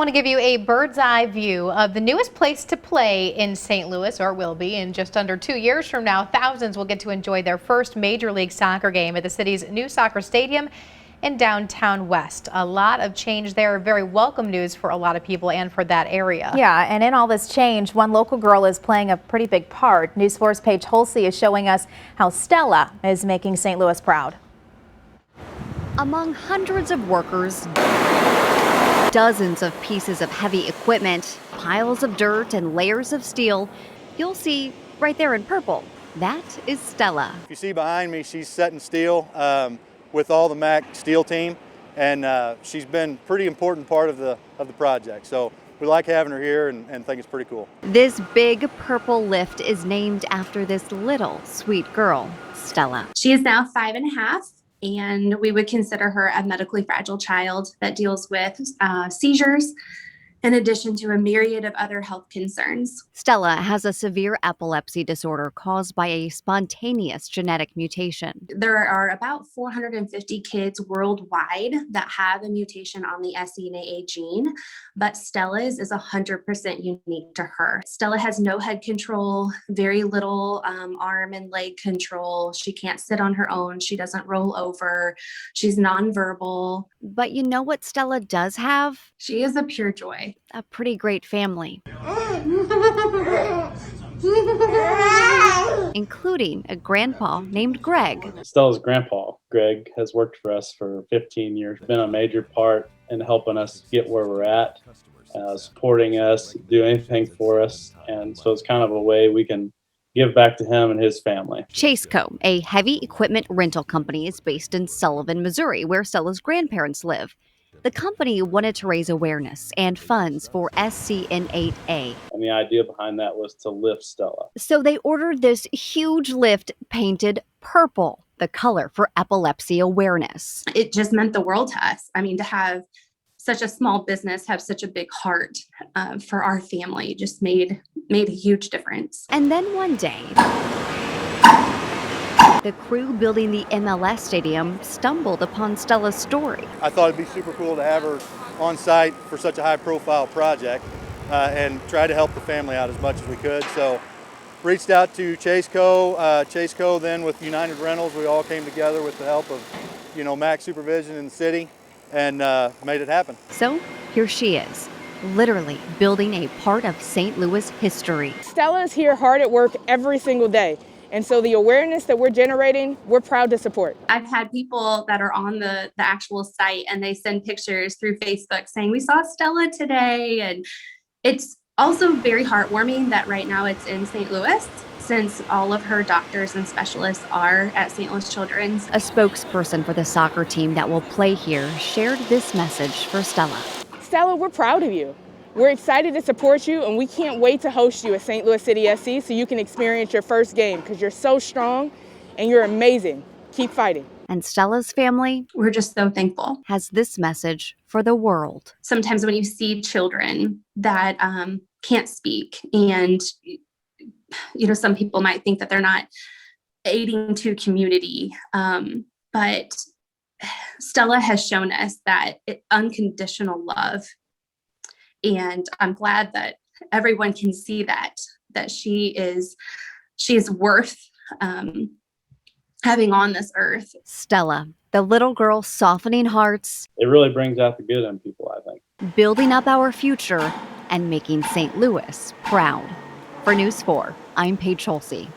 want to give you a bird's eye view of the newest place to play in St. Louis, or will be in just under 2 years from now. Thousands will get to enjoy their first Major League Soccer game at the city's new soccer stadium in downtown West. A lot of change there. Very welcome news for a lot of people and for that area. Yeah, and in all this change, one local girl is playing a pretty big part. News 4's Paige Holsey is showing us how Stella is making St. Louis proud. Among hundreds of workers, dozens of pieces of heavy equipment, piles of dirt, and layers of steel, you'll see right there in purple, that is Stella. If you see behind me, she's setting steel with all the MAC steel team, and she's been a pretty important part of the project. So we like having her here and think it's pretty cool. This big purple lift is named after this little sweet girl, Stella. She is now 5.5. And we would consider her a medically fragile child that deals with seizures, in addition to a myriad of other health concerns. Stella has a severe epilepsy disorder caused by a spontaneous genetic mutation. There are about 450 kids worldwide that have a mutation on the SCNA gene, but Stella's is 100% unique to her. Stella has no head control, very little arm and leg control. She can't sit on her own. She doesn't roll over. She's nonverbal. But you know what Stella does have? She is a pure joy. A pretty great family. Including a grandpa named Greg. Stella's grandpa, Greg, has worked for us for 15 years, been a major part in helping us get where we're at, supporting us, do anything for us, and so it's kind of a way we can give back to him and his family. Chaseco, a heavy equipment rental company, is based in Sullivan, Missouri, where Stella's grandparents live. The company wanted to raise awareness and funds for SCN8A. And the idea behind that was to lift Stella. So they ordered this huge lift painted purple, the color for epilepsy awareness. It just meant the world to us. I mean, to have such a small business have such a big heart for our family just made a huge difference. And then one day, the crew building the MLS stadium stumbled upon Stella's story. I thought it'd be super cool to have her on site for such a high-profile project and try to help the family out as much as we could. So reached out to Chaseco. Chaseco then with United Rentals, we all came together with the help of, MAC supervision in the city and made it happen. So here she is, literally building a part of St. Louis history. Stella's here hard at work every single day. And so the awareness that we're generating, we're proud to support. I've had people that are on the actual site and they send pictures through Facebook saying, we saw Stella today. And it's also very heartwarming that right now it's in St. Louis, since all of her doctors and specialists are at St. Louis Children's. A spokesperson for the soccer team that will play here shared this message for Stella. Stella, we're proud of you. We're excited to support you, and we can't wait to host you at St. Louis City SC so you can experience your first game, because you're so strong and you're amazing. Keep fighting. And Stella's family, we're just so thankful, has this message for the world. Sometimes when you see children that can't speak, and some people might think that they're not aiding to community, but Stella has shown us that unconditional love. And I'm glad that everyone can see that she is worth having on this earth. Stella, the little girl softening hearts. It really brings out the good in people, I think. Building up our future and making St. Louis proud. For News 4, I'm Paige Holsey.